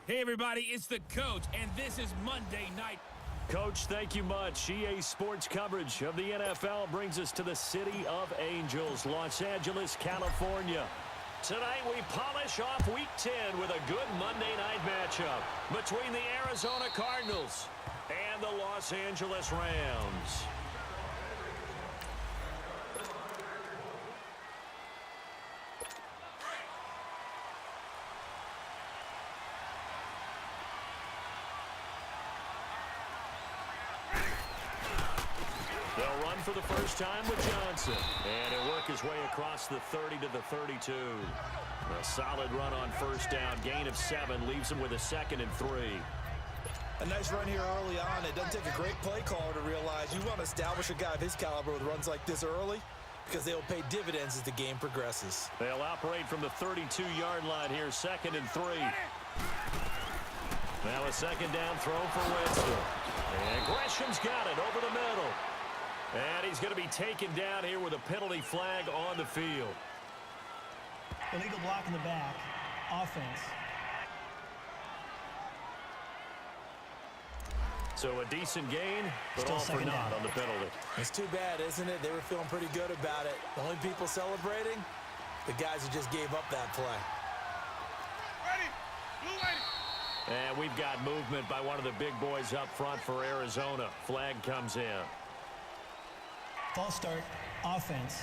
Hey, everybody, it's the coach, and this is Monday Night. Coach, thank you much. EA Sports coverage of the NFL brings us to the City of Angels, Los Angeles, California. Tonight, we polish off Week 10 with a good Monday night matchup between the Arizona Cardinals and the Los Angeles Rams. They'll run for the first time with Johnson. And he'll work his way across the 30 to the 32. A solid run on first down. Gain of 7 leaves him with a 2nd and 3. A nice run here early on. It doesn't take a great play caller to realize you want to establish a guy of his caliber with runs like this early because they'll pay dividends as the game progresses. They'll operate from the 32-yard line here, 2nd and 3. Now a 2nd down throw for Winston. And Gresham's got it over the middle. And he's going to be taken down here with a penalty flag on the field. Illegal block in the back. Offense. So a decent gain, but Still all for naught down on the penalty. It's too bad, isn't it? They were feeling pretty good about it. The only people celebrating, the guys who just gave up that play. Ready, blue ready. And we've got movement by one of the big boys up front for Arizona. Flag comes in. False start. Offense.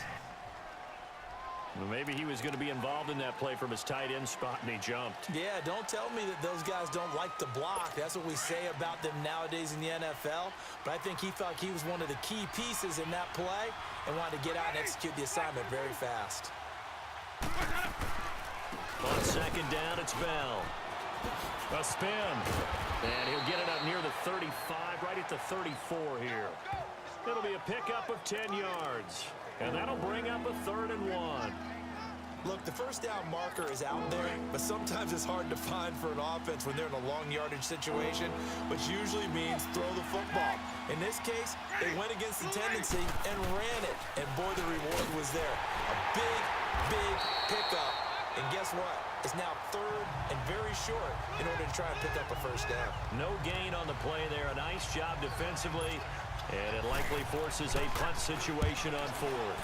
Well, maybe he was going to be involved in that play from his tight end spot, and he jumped. Yeah, don't tell me that those guys don't like to block. That's what we say about them nowadays in the NFL. But I think he felt he was one of the key pieces in that play and wanted to get out and execute the assignment very fast. On 2nd down, it's Bell. A spin. And he'll get it up near the 35, right at the 34 here. It'll be a pickup of 10 yards. And that'll bring up a 3rd and 1. Look, the first down marker is out there, but sometimes it's hard to find for an offense when they're in a long yardage situation, which usually means throw the football. In this case, they went against the tendency and ran it. And boy, the reward was there. A big, big pickup. And guess what? It's now 3rd and very short in order to try and pick up a first down. No gain on the play there. A nice job defensively. And it likely forces a punt situation on 4th.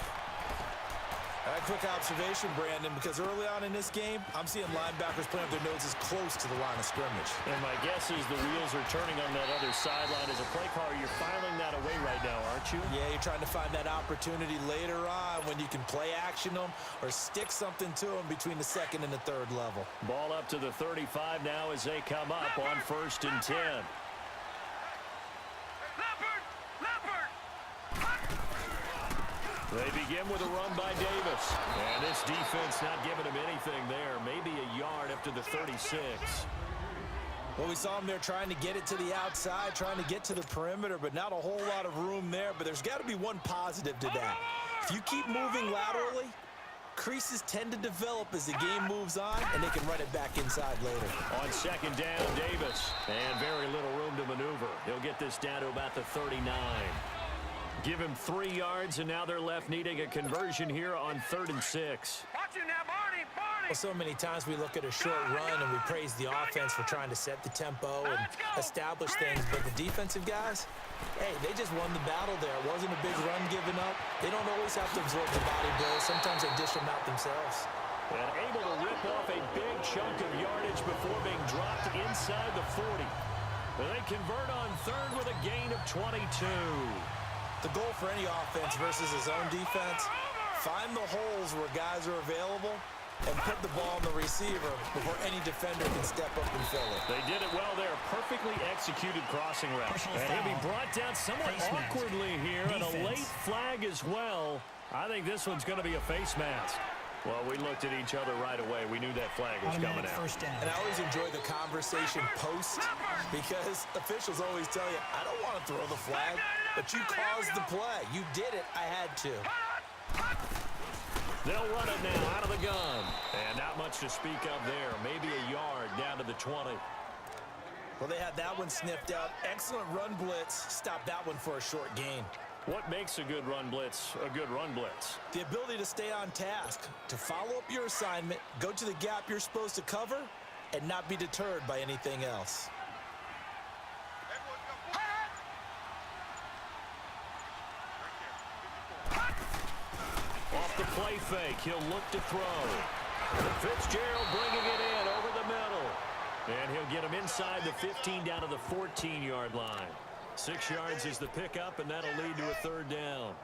A quick observation, Brandon, because early on in this game, I'm seeing linebackers playing with their noses close to the line of scrimmage. And my guess is the wheels are turning on that other sideline. As a play caller, you're filing that away right now, aren't you? Yeah, you're trying to find that opportunity later on when you can play action them or stick something to them between the 2nd and the 3rd level. Ball up to the 35 now as they come up on 1st and 10. They begin with a run by Davis. And this defense not giving him anything there. Maybe a yard up to the 36. Well, we saw him there trying to get it to the outside, trying to get to the perimeter, but not a whole lot of room there. But there's got to be one positive to that. If you keep moving laterally, creases tend to develop as the game moves on, and they can run it back inside later. On 2nd down, Davis. And very little room to maneuver. He'll get this down to about the 39. Give him 3 yards, and now they're left needing a conversion here on 3rd and 6. Watch it now, Barney. Well, so many times we look at a short run and we praise the offense for trying to set the tempo and establish things, but the defensive guys, hey, they just won the battle there. It wasn't a big run given up. They don't always have to absorb the body blows. Sometimes they dish them out themselves. And able to rip off a big chunk of yardage before being dropped inside the 40. They convert on 3rd with a gain of 22. The goal for any offense versus his own defense, find the holes where guys are available and put the ball on the receiver before any defender can step up and fill it. They did it well there. Perfectly executed crossing route. And he'll be brought down somewhat awkwardly here, and a late flag as well. I think this one's going to be a face mask. Well, we looked at each other right away. We knew that flag was coming out. And I always enjoy the conversation post because officials always tell you, I don't want to throw the flag, but you caused the play. You did it. I had to. They'll run it now out of the gun. And not much to speak of there. Maybe a yard down to the 20. Well, they had that one sniffed out. Excellent run blitz. Stopped that one for a short gain. What makes a good run blitz a good run blitz? The ability to stay on task, to follow up your assignment, go to the gap you're supposed to cover, and not be deterred by anything else. Off the play fake, he'll look to throw. Fitzgerald bringing it in over the middle. And he'll get him inside the 15 down to the 14-yard line. 6 yards is the pickup, and that'll lead to a third down.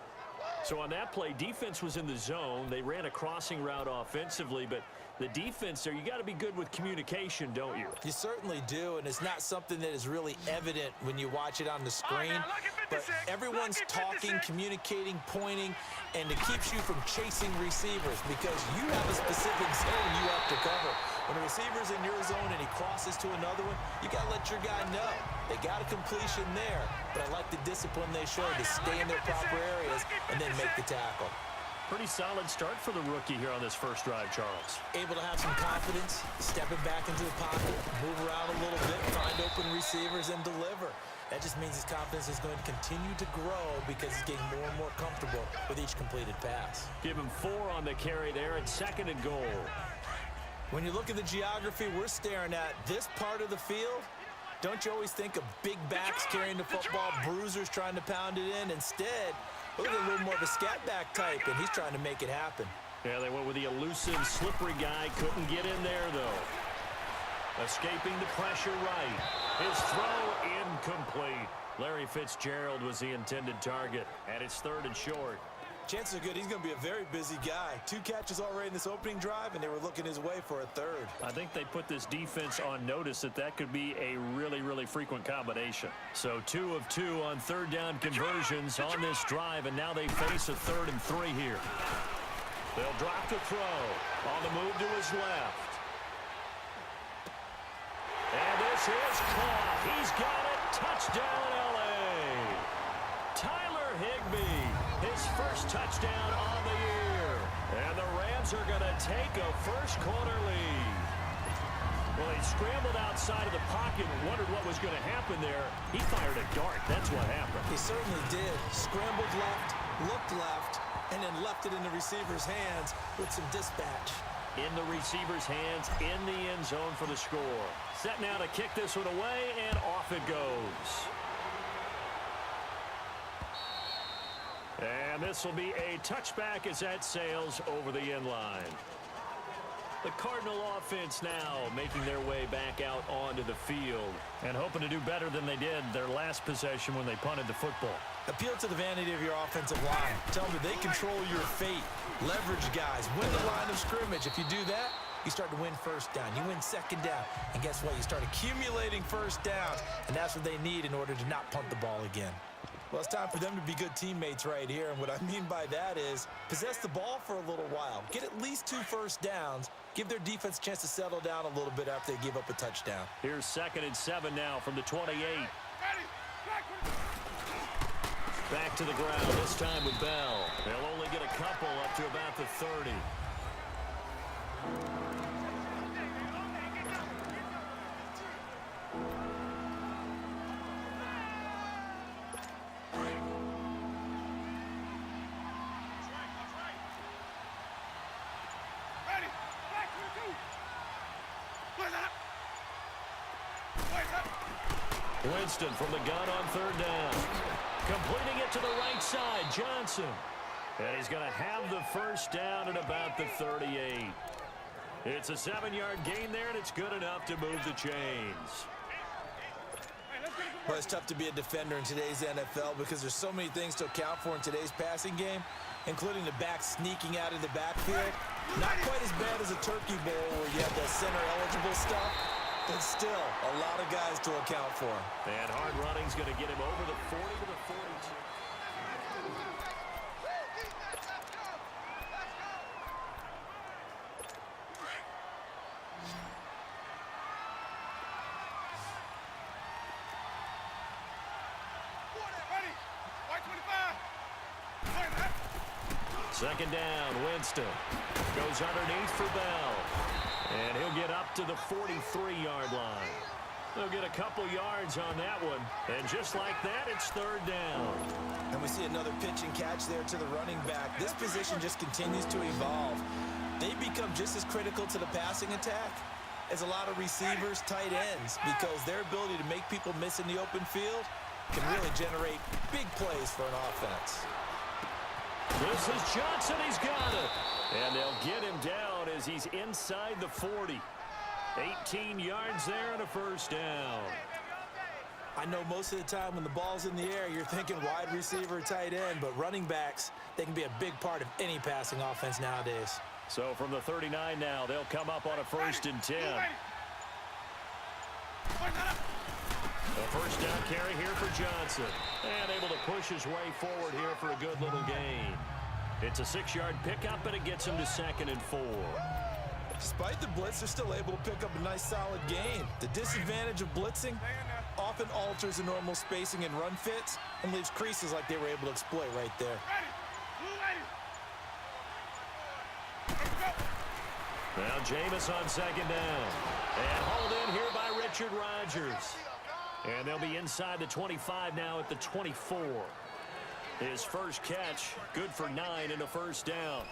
So on that play, defense was in the zone. They ran a crossing route offensively, but the defense there, you got to be good with communication, don't you? You certainly do, and it's not something that is really evident when you watch it on the screen. But everyone's talking, communicating, pointing, and it keeps you from chasing receivers because you have a specific zone you have to cover. When a receiver's in your zone and he crosses to another one, you got to let your guy know. They got a completion there, but I like the discipline they showed to stay in their proper areas and then make the tackle. Pretty solid start for the rookie here on this first drive, Charles. Able to have some confidence, stepping back into the pocket, move around a little bit, find open receivers, and deliver. That just means his confidence is going to continue to grow because he's getting more and more comfortable with each completed pass. Give him 4 on the carry there at 2nd and goal. When you look at the geography we're staring at, this part of the field, don't you always think of big backs carrying the football, bruisers trying to pound it in? Instead, look at a little more of a scat back type, and he's trying to make it happen. Yeah, they went with the elusive, slippery guy. Couldn't get in there, though. Escaping the pressure right. His throw incomplete. Larry Fitzgerald was the intended target, and it's 3rd and short. Chances are good he's going to be a very busy guy. 2 catches already in this opening drive, and they were looking his way for a 3rd. I think they put this defense on notice that could be a really, really frequent combination. So 2 of 2 on 3rd down conversions on this drive, and now they face a 3rd and 3 here. They'll drop the throw. On the move to his left. And this is caught. He's got it. Touchdown, L.A. Tyler Higbee. His first touchdown on the year. And the Rams are going to take a first-quarter lead. Well, he scrambled outside of the pocket and wondered what was going to happen there. He fired a dart. That's what happened. He certainly did. Scrambled left, looked left, and then left it in the receiver's hands with some dispatch. In the receiver's hands, in the end zone for the score. Set now to kick this one away, and off it goes. And this will be a touchback as that sails over the end line. The Cardinal offense now making their way back out onto the field and hoping to do better than they did their last possession when they punted the football. Appeal to the vanity of your offensive line. Tell them they control your fate. Leverage guys. Win the line of scrimmage. If you do that, you start to win first down. You win second down. And guess what? You start accumulating first downs. And that's what they need in order to not punt the ball again. Well, it's time for them to be good teammates right here. And what I mean by that is possess the ball for a little while. Get at least 2 first downs. Give their defense a chance to settle down a little bit after they give up a touchdown. Here's 2nd and 7 now from the 28. Back to the ground, this time with Bell. They'll only get a couple up to about the 30. Winston from the gun on 3rd down. Completing it to the right side, Johnson. And he's going to have the first down at about the 38. It's a 7-yard gain there, and it's good enough to move the chains. Well, it's tough to be a defender in today's NFL because there's so many things to account for in today's passing game, including the back sneaking out of the backfield. Not quite as bad as a turkey bowl where you have the center-eligible stuff, but still a lot of guys to account for. And hard running's going to get him over the 40 to the 42. Second down, Winston. Goes underneath for Bell. And he'll get up to the 43-yard line. They'll get a couple yards on that one. And just like that, it's third down. And we see another pitch and catch there to the running back. This position just continues to evolve. They become just as critical to the passing attack as a lot of receivers, tight ends, because their ability to make people miss in the open field can really generate big plays for an offense. This is Johnson. He's got it. And they'll get him down as he's inside the 40. 18 yards there and a first down. I know most of the time when the ball's in the air, you're thinking wide receiver, tight end, but running backs, they can be a big part of any passing offense nowadays. So from the 39 now, they'll come up on a 1st and 10. A first down carry here for Johnson. And able to push his way forward here for a good little gain. It's a 6-yard pickup, and it gets him to 2nd and 4. Despite the blitz, they're still able to pick up a nice solid gain. The disadvantage of blitzing often alters the normal spacing and run fits and leaves creases like they were able to exploit right there. Now Jameis on 2nd down. And hauled in here by Richard Rodgers. And they'll be inside the 25 now at the 24. His first catch, good for 9 and a first down.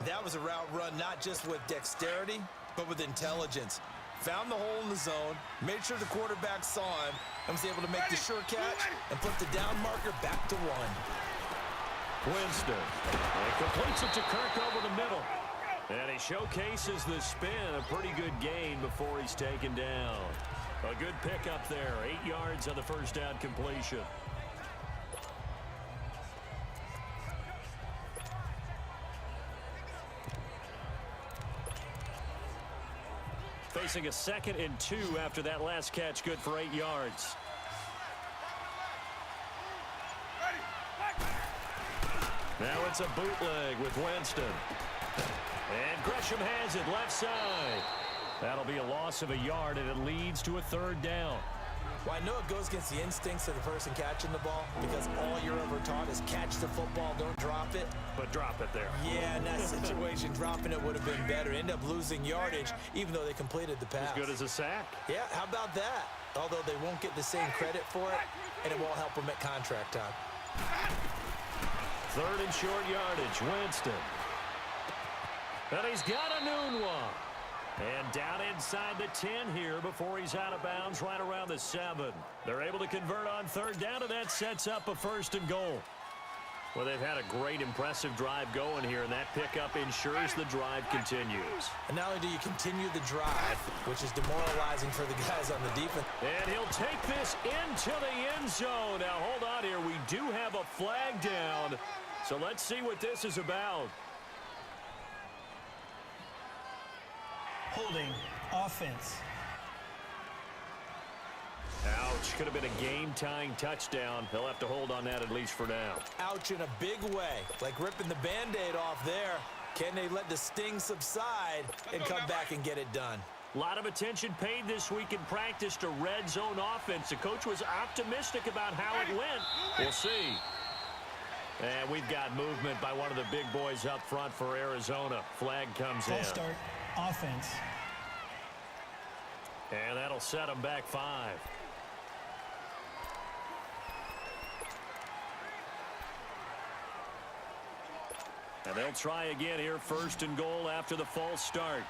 That was a route run not just with dexterity, but with intelligence. Found the hole in the zone, made sure the quarterback saw him, and was able to make the sure catch and put the down marker back to 1. Winston. And completes it to Kirk over the middle. And he showcases the spin, a pretty good gain before he's taken down. A good pickup there, 8 yards on the first down completion. Facing a 2nd and 2 after that last catch, good for 8 yards. Now it's a bootleg with Winston. And Gresham has it left side. That'll be a loss of a yard, and it leads to a 3rd down. Well, I know it goes against the instincts of the person catching the ball because all you're ever taught is catch the football, don't drop it. But drop it there. Yeah, in that situation, dropping it would have been better. End up losing yardage, even though they completed the pass. As good as a sack. Yeah, how about that? Although they won't get the same credit for it, and it won't help them at contract time. 3rd and short yardage, Winston. And he's got a noon one. And down inside the 10 here before he's out of bounds right around the 7. They're able to convert on 3rd down, and that sets up a 1st and goal. Well, they've had a great, impressive drive going here, and that pickup ensures the drive continues. And not only do you continue the drive, which is demoralizing for the guys on the defense. And he'll take this into the end zone. Now, hold on here. We do have a flag down, so let's see what this is about. Holding offense. Ouch. Could have been a game-tying touchdown. They'll have to hold on that at least for now. Ouch in a big way. Like ripping the Band-Aid off there. Can they let the sting subside and come back and get it done? A lot of attention paid this week in practice to red zone offense. The coach was optimistic about how it went. We'll see. And we've got movement by one of the big boys up front for Arizona. Flag comes in. False start. Offense. And that'll set them back 5. And they'll try again here, 1st and goal after the false start.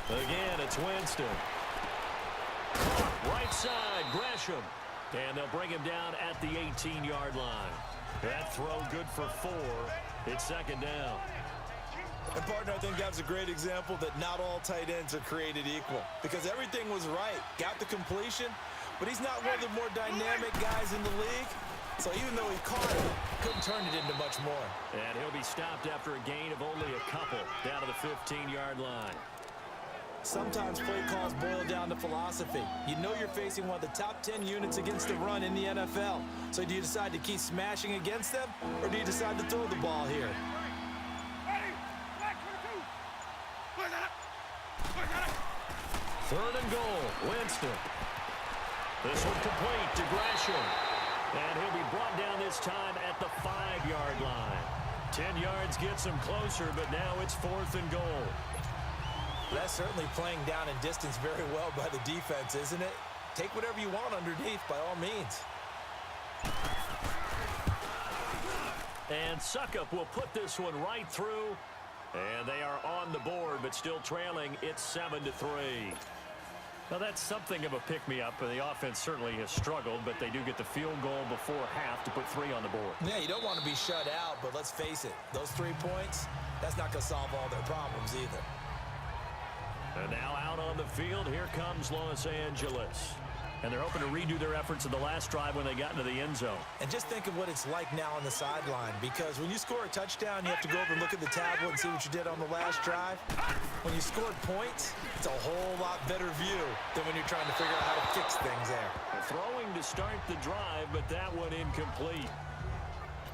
Again, it's Winston. Right side, Gresham. And they'll bring him down at the 18-yard line. That throw good for 4. It's 2nd down. And, partner, I think that was a great example that not all tight ends are created equal because everything was right. Got the completion, but he's not one of the more dynamic guys in the league. So even though he caught it, couldn't turn it into much more. And he'll be stopped after a gain of only a couple down to the 15-yard line. Sometimes play calls boil down to philosophy. You know you're facing one of the top 10 units against the run in the NFL. So do you decide to keep smashing against them, or do you decide to throw the ball here? Third and goal, Winston. This one complete to Gresham. And he'll be brought down this time at the 5-yard line. 10 yards gets him closer, but now it's 4th and goal. That's certainly playing down in distance very well by the defense, isn't it? Take whatever you want underneath by all means. And Suckup will put this one right through. And they are on the board, but still trailing. It's 7-3. Now, that's something of a pick-me-up, and the offense certainly has struggled, but they do get the field goal before half to put 3 on the board. Yeah, you don't want to be shut out, but let's face it, those 3 points, that's not going to solve all their problems either. And now out on the field, here comes Los Angeles. And they're hoping to redo their efforts in the last drive when they got into the end zone. And just think of what it's like now on the sideline, because when you score a touchdown, you have to go over and look at the tablet and see what you did on the last drive. When you scored points, it's a whole lot better view than when you're trying to figure out how to fix things there. Throwing to start the drive, but that one incomplete.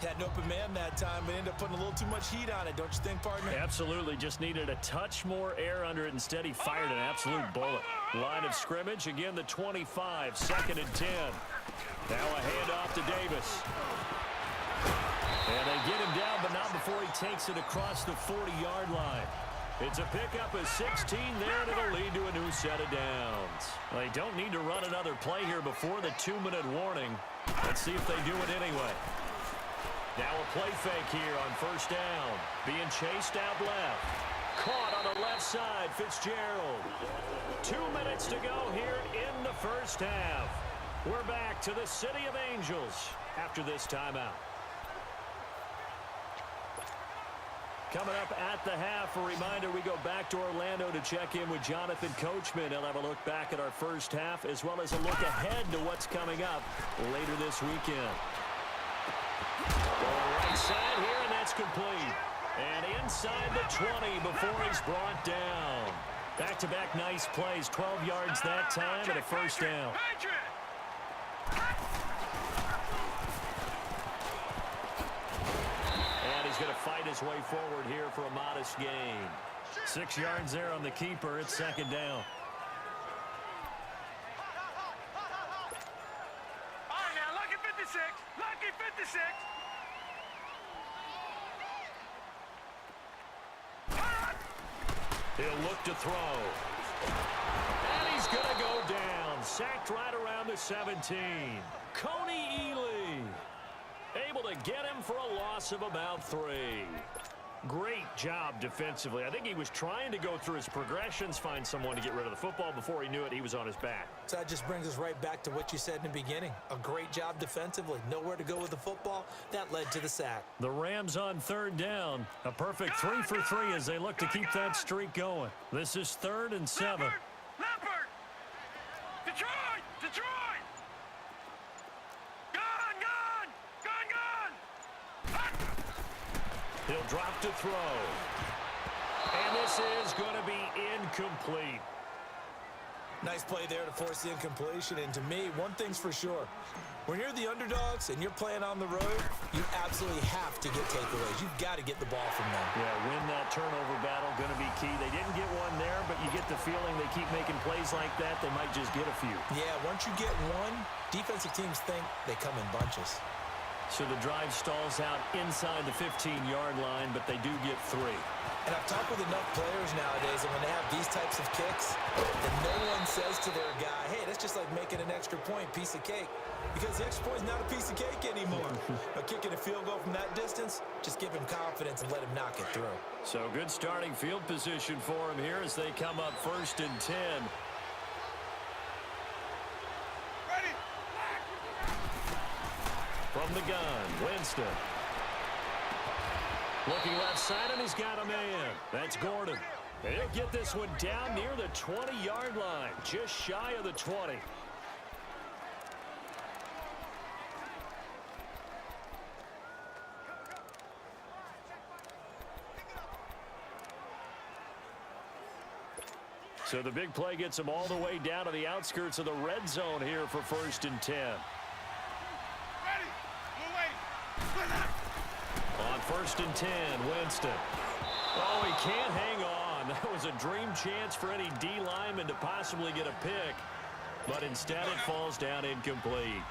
Had an open man that time, but ended up putting a little too much heat on it, don't you think, partner? Absolutely. Just needed a touch more air under it. Instead, he fired an absolute bullet. Line of scrimmage, again, the 25, 2nd and 10. Now a handoff to Davis. And they get him down, but not before he takes it across the 40-yard line. It's a pickup of 16 there, and it'll lead to a new set of downs. They don't need to run another play here before the 2-minute warning. Let's see if they do it anyway. Now a play fake here on 1st down. Being chased out left. Caught on the left side, Fitzgerald. 2 minutes to go here in the 1st half. We're back to the City of Angels after this timeout. Coming up at the half, a reminder, we go back to Orlando to check in with Jonathan Coachman. He'll have a look back at our 1st half as well as a look ahead to what's coming up later this weekend. Right side here, and that's complete. And inside the 20 before he's brought down. Back-to-back nice plays, 12 yards that time and a 1st down. And he's going to fight his way forward here for a modest gain. 6 yards there on the keeper. It's 2nd down. All right, now, lucky 56. Lucky 56. He'll look to throw. And he's going to go down. Sacked right around the 17. Coney Ely able to get him for a loss of about 3. Great job defensively. I think he was trying to go through his progressions, find someone to get rid of the football. Before he knew it, he was on his back. So that just brings us right back to what you said in the beginning. A great job defensively. Nowhere to go with the football. That led to the sack. The Rams on 3rd down. A perfect 3 for 3 as they look to keep that streak going. This is 3rd and 7. Leopard! Detroit! Detroit! He'll drop to throw. And this is going to be incomplete. Nice play there to force the incompletion. And to me, one thing's for sure. When you're the underdogs and you're playing on the road, you absolutely have to get takeaways. You've got to get the ball from them. Yeah, win that turnover battle, going to be key. They didn't get one there, but you get the feeling they keep making plays like that, they might just get a few. Yeah, once you get one, defensive teams think they come in bunches. So the drive stalls out inside the 15-yard line, but they do get 3. And I've talked with enough players nowadays, and when they have these types of kicks, and no one says to their guy, hey, that's just like making an extra point, piece of cake. Because the extra point is not a piece of cake anymore. But kicking a field goal from that distance, just give him confidence and let him knock it through. So good starting field position for him here as they come up 1st and 10. From the gun, Winston. Looking left side, and he's got a man. That's Gordon. And he'll get this one down near the 20-yard line, just shy of the 20. So the big play gets them all the way down to the outskirts of the red zone here for 1st and 10. On 1st and 10, Winston. Oh, he can't hang on. That was a dream chance for any D lineman to possibly get a pick, but instead it falls down incomplete.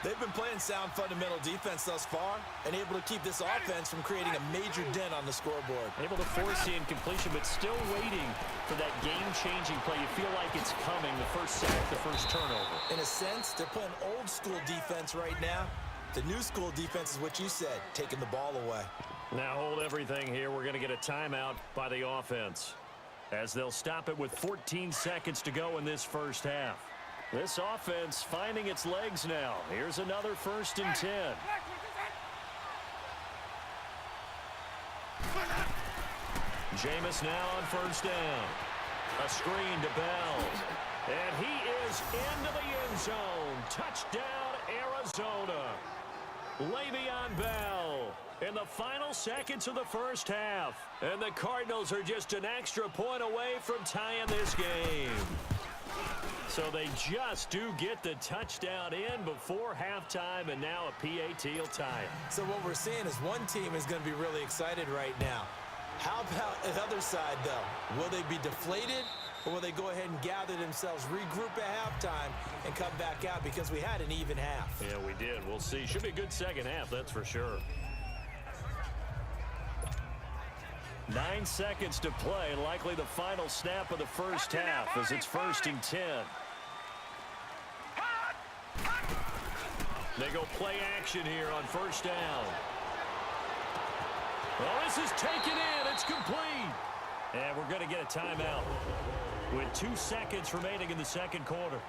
They've been playing sound fundamental defense thus far and able to keep this offense from creating a major dent on the scoreboard. Able to force the incompletion, but still waiting for that game-changing play. You feel like it's coming, the first sack, the first turnover. In a sense, they're playing old-school defense right now. The new school defense is what you said, taking the ball away. Now hold everything here. We're going to get a timeout by the offense, as they'll stop it with 14 seconds to go in this first half. This offense finding its legs now. Here's another 1st and 10. Jameis now on 1st down. A screen to Bell. And he is into the end zone. Touchdown, Arizona. Le'Veon Bell in the final seconds of the first half. And the Cardinals are just an extra point away from tying this game. So they just do get the touchdown in before halftime, and now a PAT will tie it. So what we're seeing is one team is going to be really excited right now. How about the other side, though? Will they be deflated, or will they go ahead and gather themselves, regroup at halftime, and come back out because we had an even half? Yeah, we did. We'll see. Should be a good second half, that's for sure. 9 seconds to play, likely the final snap of the first half as it's 1st and 10. They go play action here on 1st down. Well, this is taken in. It's complete. And we're going to get a timeout with 2 seconds remaining in the second quarter.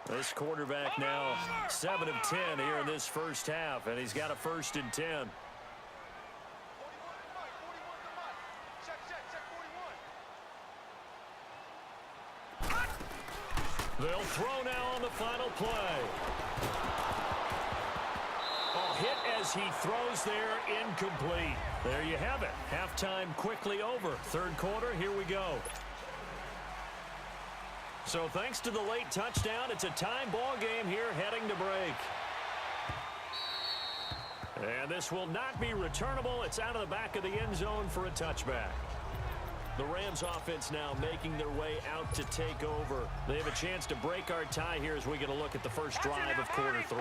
This quarterback now 7 of 10 here in this first half, and he's got a 1st and 10. They'll throw now on the final play. Oh, hit as he throws there, incomplete. There you have it. Halftime quickly over. Third quarter, here we go. So thanks to the late touchdown, it's a time ball game here heading to break. And this will not be returnable. It's out of the back of the end zone for a touchback. The Rams offense now making their way out to take over. They have a chance to break our tie here as we get a look at the first drive of quarter 3.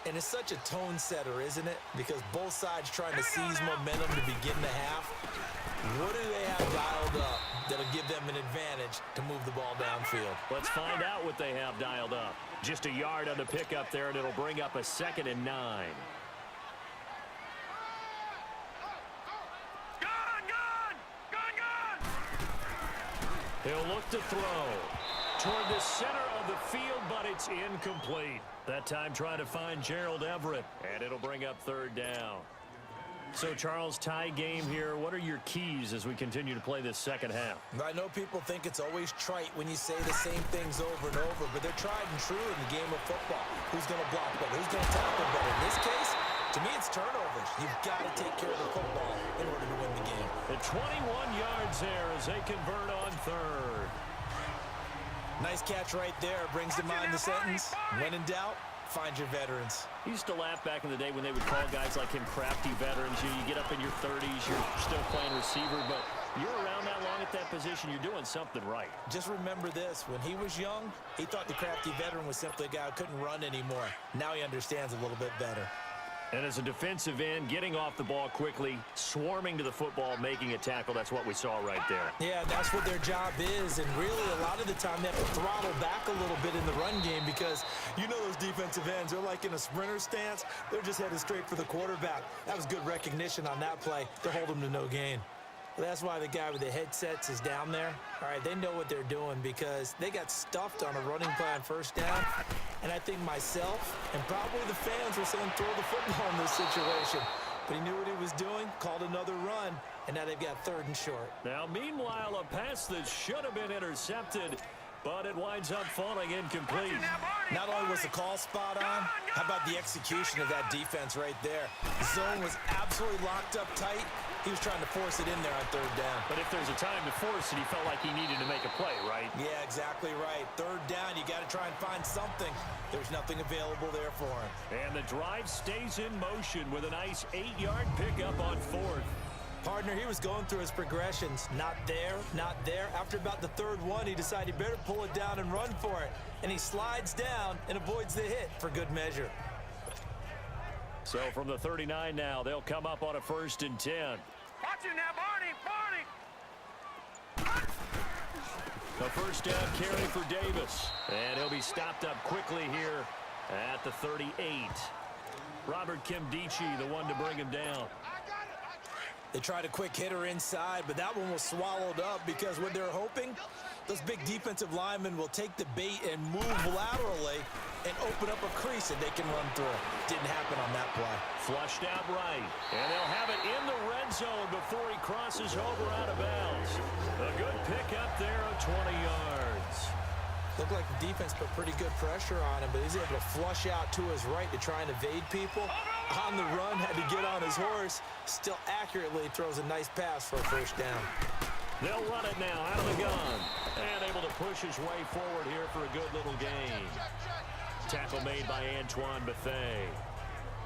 And it's such a tone setter, isn't it? Because both sides trying to seize momentum to begin the half. What do they have dialed up that'll give them an advantage to move the ball downfield? Let's find out what they have dialed up. Just a yard on the pickup there, and it'll bring up a 2nd and 9. He'll look to throw toward the center of the field, but it's incomplete. That time trying to find Gerald Everett, and it'll bring up 3rd down. So, Charles, tie game here. What are your keys as we continue to play this second half? I know people think it's always trite when you say the same things over and over, but they're tried and true in the game of football. Who's going to block better? Who's going to tackle better? In this case, to me, it's turnovers. You've got to take care of the football in order to win the game. The 21 yards there as they convert on 3rd. Nice catch right there. Brings to mind the sentence, when in doubt, find your veterans. I used to laugh back in the day when they would call guys like him crafty veterans. You get up in your 30s, you're still playing receiver, but you're around that long at that position, you're doing something right. Just remember this, when he was young, he thought the crafty veteran was simply a guy who couldn't run anymore. Now he understands a little bit better. And as a defensive end, getting off the ball quickly, swarming to the football, making a tackle, that's what we saw right there. Yeah, that's what their job is, and really a lot of the time they have to throttle back a little bit in the run game because you know those defensive ends, they're like in a sprinter stance. They're just headed straight for the quarterback. That was good recognition on that play to hold them to no gain. That's why the guy with the headsets is down there. All right, they know what they're doing because they got stuffed on a running play on 1st down. And I think myself and probably the fans were saying throw the football in this situation. But he knew what he was doing, called another run, and now they've got 3rd and short. Now, meanwhile, a pass that should have been intercepted but it winds up falling incomplete. Not only was the call spot on, how about the execution of that defense right there? The zone was absolutely locked up tight. He was trying to force it in there on third down. But if there's a time to force it, he felt like he needed to make a play, right? Yeah, exactly right. Third down, you got to try and find something. There's nothing available there for him. And the drive stays in motion with a nice 8-yard pickup on fourth. Partner, he was going through his progressions. Not there, not there. After about the third one, he decided he better pull it down and run for it. And he slides down and avoids the hit for good measure. So from the 39 now, they'll come up on a 1st and 10. Watch it now, Barney! A first down carry for Davis. And he'll be stopped up quickly here at the 38. Robert Kimdichie, the one to bring him down. They tried a quick hitter inside, but that one was swallowed up because what they're hoping, those big defensive linemen will take the bait and move laterally and open up a crease that they can run through. Didn't happen on that play. Flushed out right. And they'll have it in the red zone before he crosses over out of bounds. A good pickup there of 20 yards. Looked like the defense put pretty good pressure on him, but he's able to flush out to his right to try and evade people. On the run, had to get on his horse. Still accurately throws a nice pass for a first down. They'll run it now out of the gun. And able to push his way forward here for a good little gain. Tackle made by Antoine Bethea.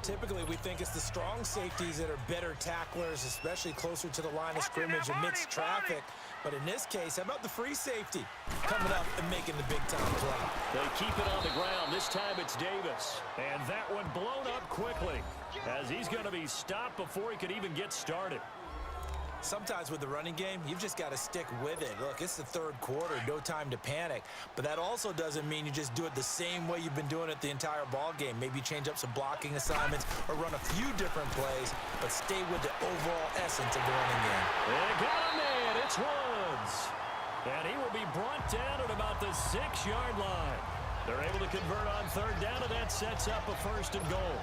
Typically, we think it's the strong safeties that are better tacklers, especially closer to the line of scrimmage amidst traffic. But in this case, how about the free safety coming up and making the big-time play? They keep it on the ground. This time it's Davis. And that one blown up quickly as he's going to be stopped before he could even get started. Sometimes with the running game, you've just got to stick with it. Look, it's the third quarter, no time to panic. But that also doesn't mean you just do it the same way you've been doing it the entire ball game. Maybe change up some blocking assignments or run a few different plays, but stay with the overall essence of the running game. They got a man. It's Woods. And he will be brought down at about the 6-yard line. They're able to convert on third down, and that sets up a 1st and goal.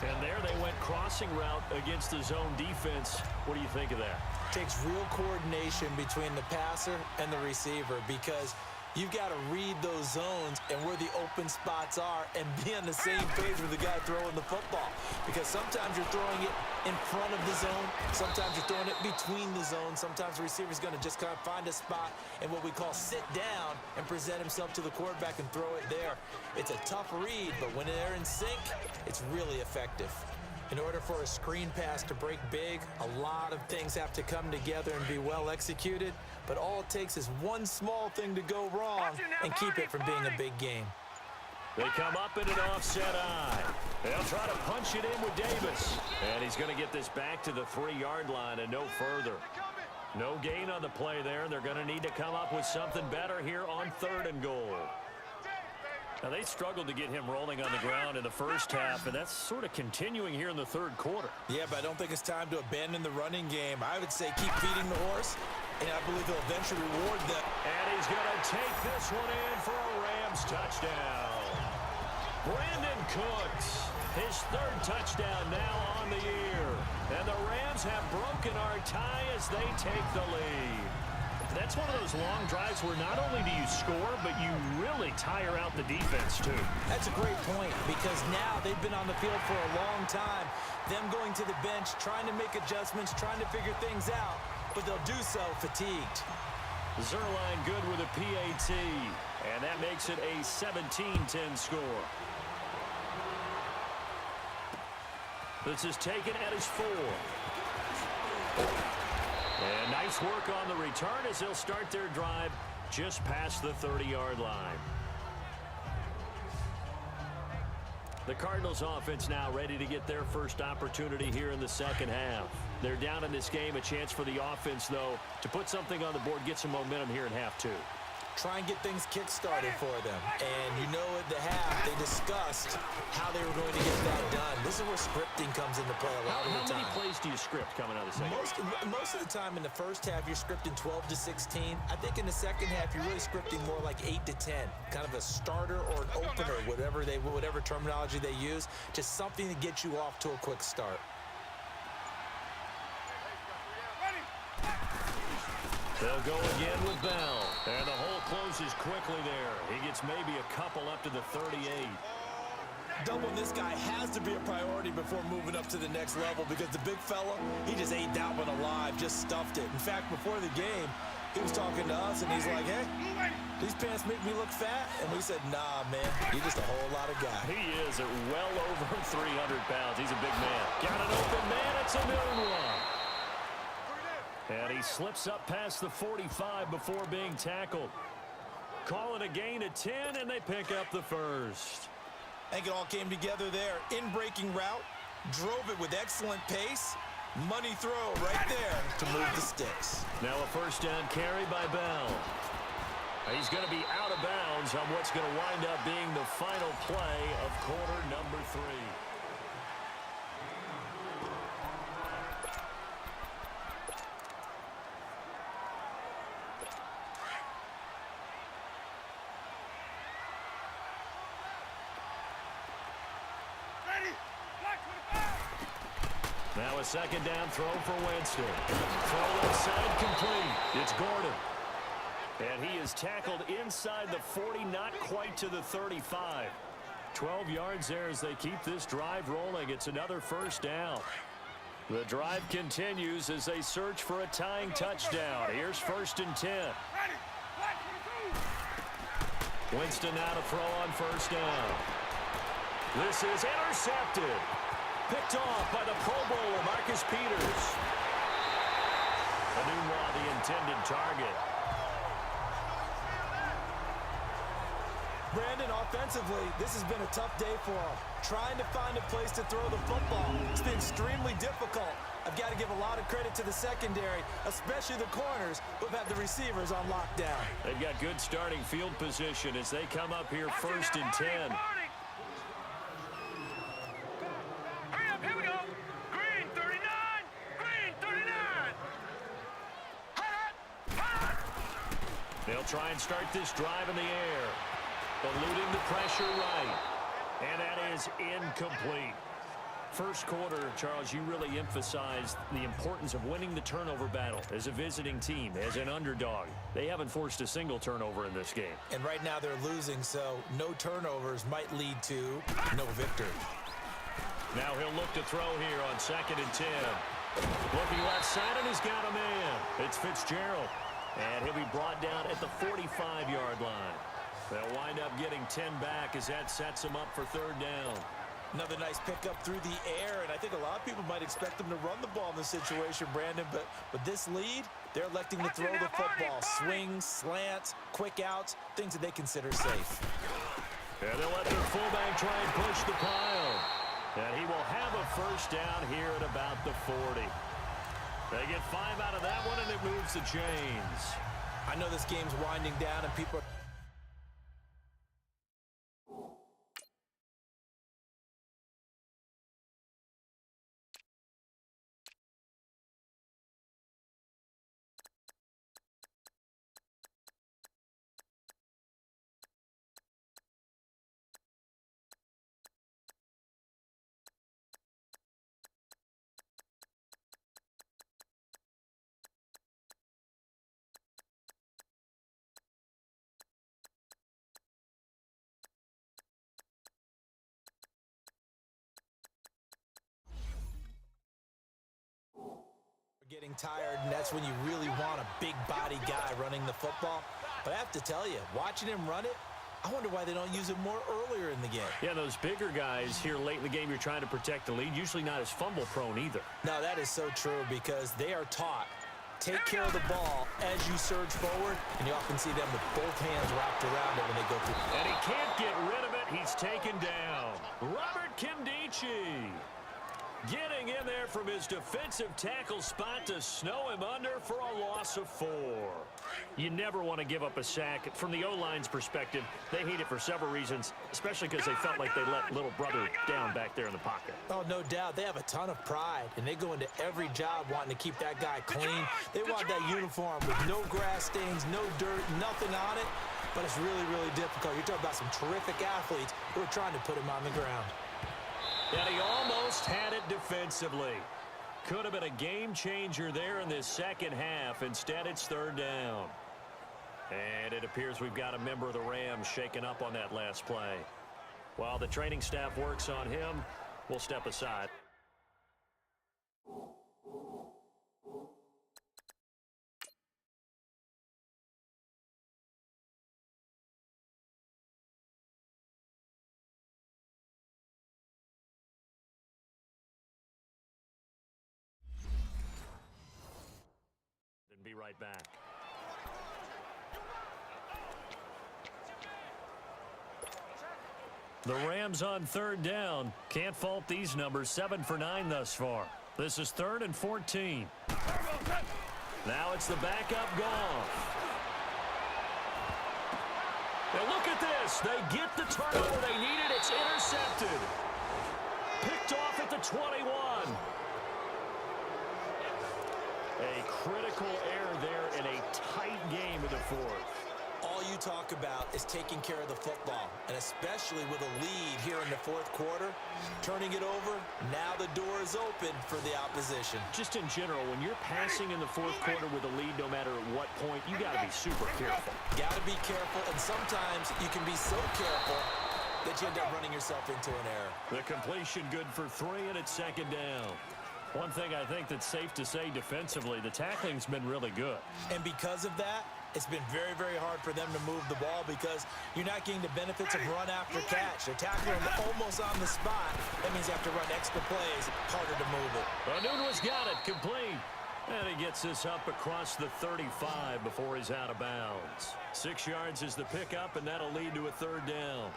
And there they went crossing route against the zone defense. What do you think of that? Takes real coordination between the passer and the receiver because you've got to read those zones and where the open spots are and be on the same page with the guy throwing the football. Because sometimes you're throwing it in front of the zone. Sometimes you're throwing it between the zones. Sometimes the receiver's going to just kind of find a spot and what we call sit down and present himself to the quarterback and throw it there. It's a tough read, but when they're in sync, it's really effective. In order for a screen pass to break big, a lot of things have to come together and be well executed, but all it takes is one small thing to go wrong and keep it from being a big game. They come up in an offset eye. They'll try to punch it in with Davis. And he's going to get this back to the 3-yard line and no further. No gain on the play there. They're going to need to come up with something better here on 3rd and goal. Now, they struggled to get him rolling on the ground in the first half, and that's sort of continuing here in the 3rd quarter. Yeah, but I don't think it's time to abandon the running game. I would say keep feeding the horse, and I believe they'll eventually reward them. And he's going to take this one in for a Rams touchdown. Brandon Cooks, his 3rd touchdown now on the year. And the Rams have broken our tie as they take the lead. That's one of those long drives where not only do you score, but you really tire out the defense, too. That's a great point because now they've been on the field for a long time. Them going to the bench, trying to make adjustments, trying to figure things out, but they'll do so fatigued. Zerline good with a PAT, and that makes it a 17-10 score. This is taken at his 4. And nice work on the return as they'll start their drive just past the 30-yard line. The Cardinals offense now ready to get their first opportunity here in the second half. They're down in this game, a chance for the offense, though, to put something on the board, get some momentum here in half 2. Try and get things kick-started for them. And you know at the half, they discussed how they were going to get that done. This is where scripting comes into play a lot of the time. How many plays do you script coming out of the second? Most of the time in the first half, you're scripting 12 to 16. I think in the second half, you're really scripting more like 8 to 10. Kind of a starter or an opener, whatever terminology they use. Just something to get you off to a quick start. They'll go again with Bell. And the hole closes yards, maybe a couple up to the 38. Doubling this guy has to be a priority before moving up to the next level because the big fella, he just ate that one alive, just stuffed it. In fact, before the game, he was talking to us, and he's like, hey, these pants make me look fat? And we said, nah, man, you're just a whole lot of guy. He is at well over 300 pounds. He's a big man. Got an open man. It's a new one. And he slips up past the 45 before being tackled. Calling a gain of 10, and they pick up the first. I think it all came together there. In-breaking route, drove it with excellent pace. Money throw right there to move the sticks. Now a first down carry by Bell. He's going to be out of bounds on what's going to wind up being the final play of quarter number 3. Now a second down throw for Winston. Throw left side complete. It's Gordon. And he is tackled inside the 40, not quite to the 35. 12 yards there as they keep this drive rolling. It's another first down. The drive continues as they search for a tying touchdown. Here's 1st and 10. Winston now to throw on first down. This is intercepted. Picked off by the Pro Bowler, Marcus Peters. Anunwa, the intended target. Brandon, offensively, this has been a tough day for him. Trying to find a place to throw the football. It's been extremely difficult. I've got to give a lot of credit to the secondary, especially the corners, who've had the receivers on lockdown. They've got good starting field position as they come up here 1st and 10. Here we go. Green 39. Green 39. Hot. They'll try and start this drive in the air. Eluding the pressure right. And that is incomplete. First quarter, Charles, you really emphasized the importance of winning the turnover battle as a visiting team, as an underdog. They haven't forced a single turnover in this game. And right now they're losing, so no turnovers might lead to no victory. Now he'll look to throw here on 2nd and 10. Looking left side, and he's got a man. It's Fitzgerald. And he'll be brought down at the 45-yard line. They'll wind up getting 10 back as that sets them up for 3rd down. Another nice pickup through the air, and I think a lot of people might expect them to run the ball in this situation, Brandon, but with this lead, they're electing to throw the football. Swings, slants, quick outs, things that they consider safe. And they'll let their fullback try and push the pile. And he will have a first down here at about the 40. They get 5 out of that one, and it moves the chains. I know this game's winding down, and people are... getting tired, and that's when you really want a big body guy running the football. But I have to tell you, watching him run it, I wonder why they don't use it more earlier in the game. Yeah, those bigger guys here late in the game, you're trying to protect the lead, usually not as fumble prone either. No, that is so true because they are taught, take care of the ball as you surge forward, and you often see them with both hands wrapped around it when they go through. And he can't get rid of it. He's taken down. Robert Kimdichie getting in there from his defensive tackle spot to snow him under for a loss of 4. You never want to give up a sack. From the O-line's perspective, they hate it for several reasons, especially because they felt like they let little brother down back there in the pocket. Oh, no doubt. They have a ton of pride, and they go into every job wanting to keep that guy clean. They want that uniform with no grass stains, no dirt, nothing on it, but it's really, really difficult. You're talking about some terrific athletes who are trying to put him on the ground. And he almost had it defensively. Could have been a game changer there in this second half. Instead, it's 3rd down. And it appears we've got a member of the Rams shaken up on that last play. While the training staff works on him, we'll step aside. And be right back. The Rams on third down. Can't fault these numbers. 7 for 9 thus far. This is 3rd and 14. Now it's the backup Goff. Now look at this. They get the turnover they needed. It's intercepted. Picked off at the 21. A critical error there in a tight game in the fourth. All you talk about is taking care of the football, and especially with a lead here in the fourth quarter, turning it over, now the door is open for the opposition. Just in general, when you're passing in the fourth quarter with a lead, no matter at what point, you got to be super careful. Got to be careful, and sometimes you can be so careful that you end up running yourself into an error. The completion good for 3, and it's 2nd down. One thing I think that's safe to say defensively, the tackling's been really good. And because of that, it's been very, very hard for them to move the ball because you're not getting the benefits of run after catch. They're tackling them almost on the spot. That means you have to run extra plays, harder to move it. Anunwa's got it, complete. And he gets this up across the 35 before he's out of bounds. 6 yards is the pickup, and that'll lead to a 3rd down.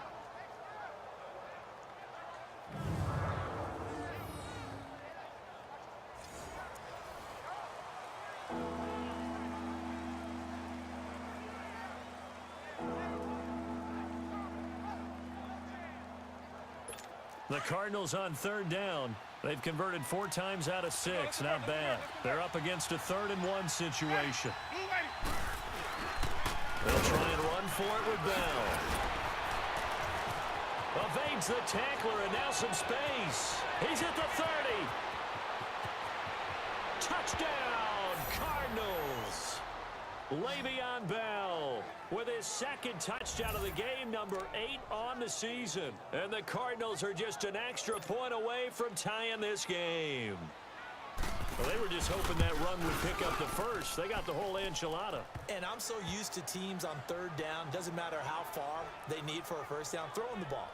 The Cardinals on 3rd down. They've converted 4 times out of 6. Not bad. They're up against a 3rd and 1 situation. They'll try and run for it with Bell. Evades the tackler, and now some space. He's at the 30. Touchdown, Cardinals. Le'Veon Bell with his 2nd touchdown of the game, number 8 on the season. And the Cardinals are just an extra point away from tying this game. Well, they were just hoping that run would pick up the first. They got the whole enchilada. And I'm so used to teams on 3rd down, doesn't matter how far they need for a first down, throwing the ball.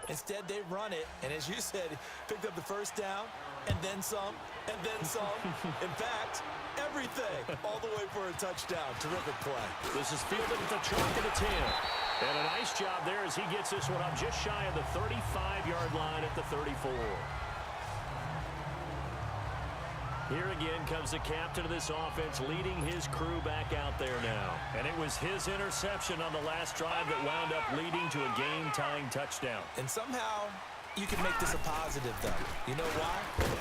Instead, they run it, and as you said, picked up the first down, and then some, and then some. In fact, everything, all the way for a touchdown. Terrific play. This is fielded at the chalk of the 10. And a nice job there as he gets this one up just shy of the 35-yard line at the 34. Here again comes the captain of this offense leading his crew back out there now. And it was his interception on the last drive that wound up leading to a game-tying touchdown. And somehow you can make this a positive, though. You know why?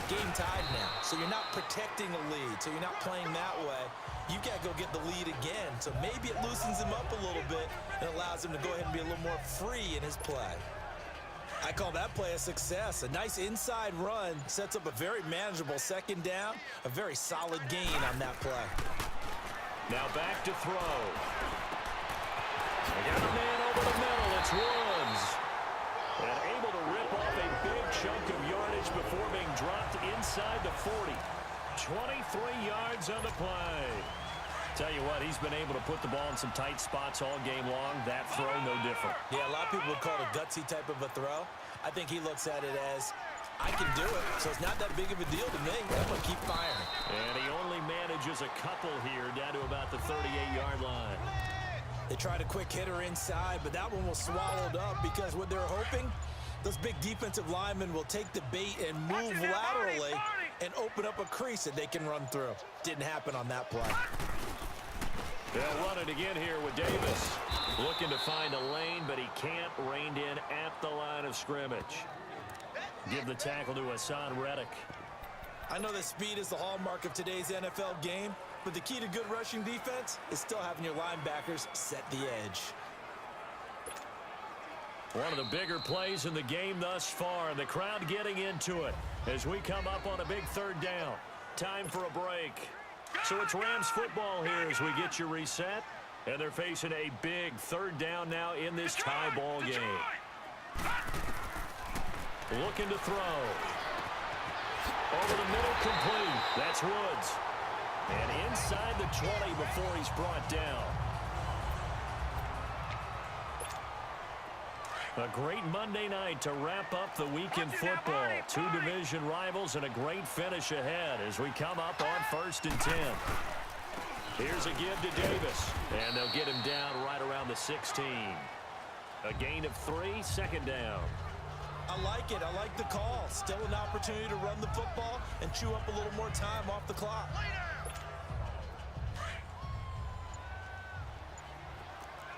Game tied now. So you're not protecting a lead. So you're not playing that way. You got to go get the lead again. So maybe it loosens him up a little bit and allows him to go ahead and be a little more free in his play. I call that play a success. A nice inside run sets up a very manageable 2nd down. A very solid gain on that play. Now back to throw. They got a man over the middle. It's Woods. And able to rip off a big chunk of yardage before being dropped inside the 40. 23 yards on the play. Tell you what, he's been able to put the ball in some tight spots all game long. That throw, no different. Yeah, a lot of people would call it a gutsy type of a throw. I think he looks at it as, I can do it, so it's not that big of a deal to me. I'm going to keep firing. And he only manages a couple here down to about the 38-yard line. They tried a quick hitter inside, but that one was swallowed up because what they're hoping, those big defensive linemen will take the bait and move laterally and open up a crease that they can run through. Didn't happen on that play. They'll run it again here with Davis. Looking to find a lane, but he can't. Reined in at the line of scrimmage. Give the tackle to Hassan Reddick. I know that speed is the hallmark of today's NFL game, but the key to good rushing defense is still having your linebackers set the edge. One of the bigger plays in the game thus far, and the crowd getting into it as we come up on a big 3rd down. Time for a break. So it's Rams football here as we get you reset. And they're facing a big third down now in this tie ball game. Looking to throw. Over the middle, complete. That's Woods. And inside the 20 before he's brought down. A great Monday night to wrap up the week in football. Two division rivals and a great finish ahead as we come up on 1st and 10. Here's a give to Davis, and they'll get him down right around the 16. A gain of 3, 2nd down. I like it. I like the call. Still an opportunity to run the football and chew up a little more time off the clock.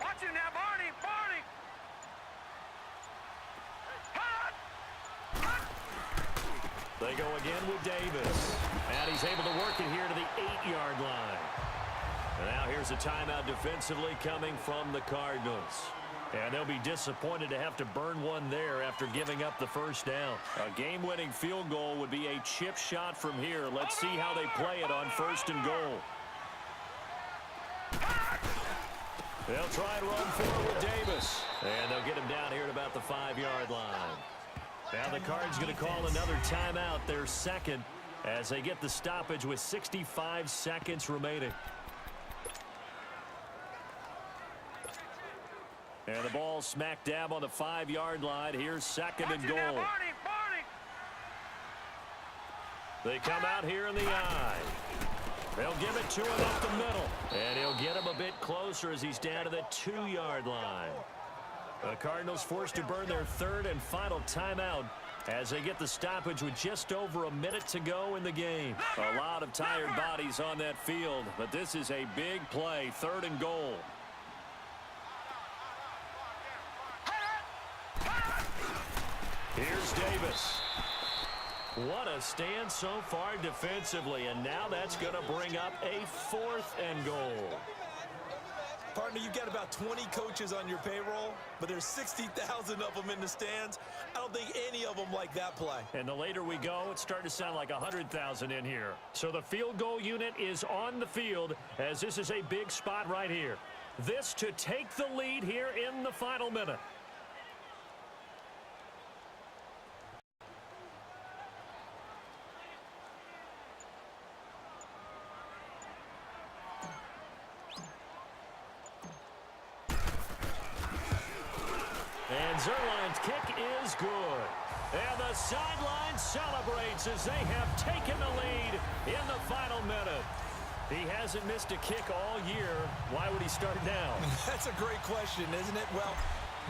Watch him now, Barney. Barney. They go again with Davis. And he's able to work it here to the 8-yard line. And now here's a timeout defensively coming from the Cardinals. And they'll be disappointed to have to burn one there after giving up the 1st down. A game-winning field goal would be a chip shot from here. Let's see how they play it on 1st and goal. They'll try and run forward with Davis. And they'll get him down here at about the 5-yard line. Now the Cards going to call another timeout, their 2nd, as they get the stoppage with 65 seconds remaining. And the ball smack dab on the 5-yard line. Here's 2nd and goal. They come out here in the eye. They'll give it to him up the middle. And he'll get him a bit closer as he's down to the 2-yard line. The Cardinals forced to burn their 3rd and final timeout as they get the stoppage with just over a minute to go in the game. A lot of tired bodies on that field, but this is a big play, 3rd and goal. Here's Davis. What a stand so far defensively, and now that's going to bring up a 4th and goal. Partner, you've got about 20 coaches on your payroll, but there's 60,000 of them in the stands. I don't think any of them like that play. And the later we go, it's starting to sound like 100,000 in here. So the field goal unit is on the field as this is a big spot right here. This to take the lead here in the final minute. And Zerline's kick is good. And the sideline celebrates as they have taken the lead in the final minute. He hasn't missed a kick all year. Why would he start now? That's a great question, isn't it? Well,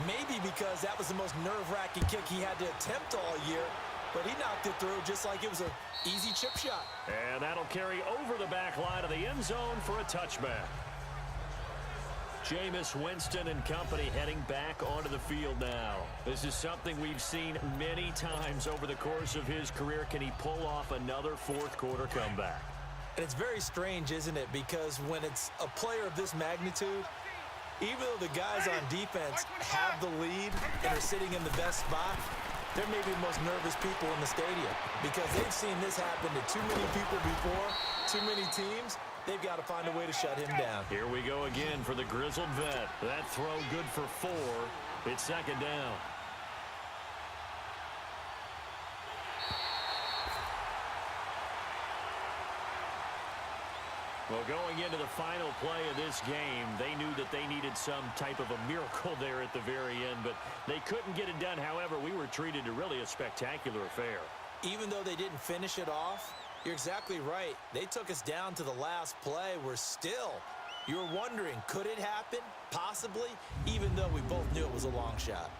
maybe because that was the most nerve-wracking kick he had to attempt all year. But he knocked it through just like it was an easy chip shot. And that'll carry over the back line of the end zone for a touchback. Jameis Winston and company heading back onto the field now. This is something we've seen many times over the course of his career. Can he pull off another 4th quarter comeback? And it's very strange, isn't it? Because when it's a player of this magnitude, even though the guys on defense have the lead and are sitting in the best spot, they're maybe the most nervous people in the stadium because they've seen this happen to too many people before, too many teams. They've got to find a way to shut him down. Here we go again for the grizzled vet. That throw good for 4. It's 2nd down. Well, going into the final play of this game, they knew that they needed some type of a miracle there at the very end, but they couldn't get it done. However, we were treated to really a spectacular affair. Even though they didn't finish it off, you're exactly right. They took us down to the last play. We're still, you were wondering, could it happen? Possibly, even though we both knew it was a long shot.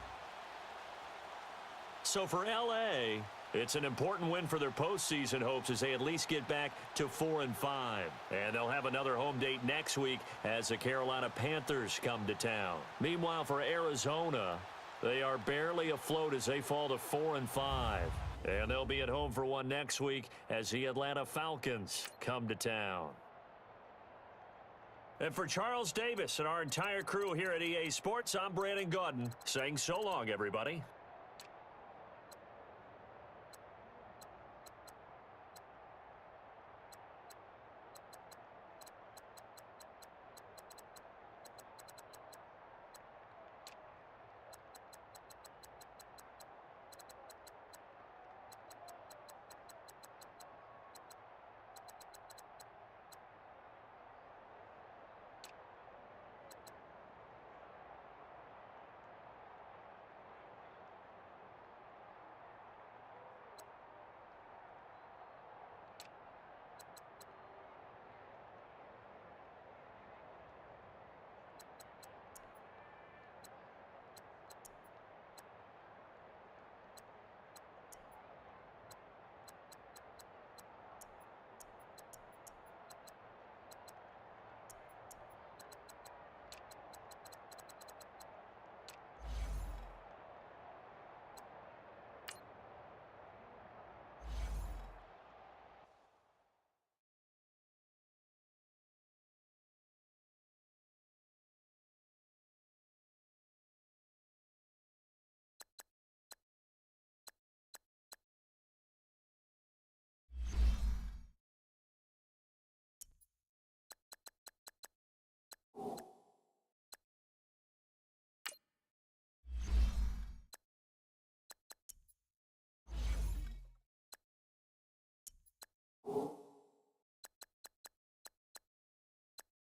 So for L.A., it's an important win for their postseason hopes as they at least get back to 4-5. And they'll have another home date next week as the Carolina Panthers come to town. Meanwhile, for Arizona, they are barely afloat as they fall to 4-5. And they'll be at home for one next week as the Atlanta Falcons come to town. And for Charles Davis and our entire crew here at EA Sports, I'm Brandon Gaudin saying so long, everybody.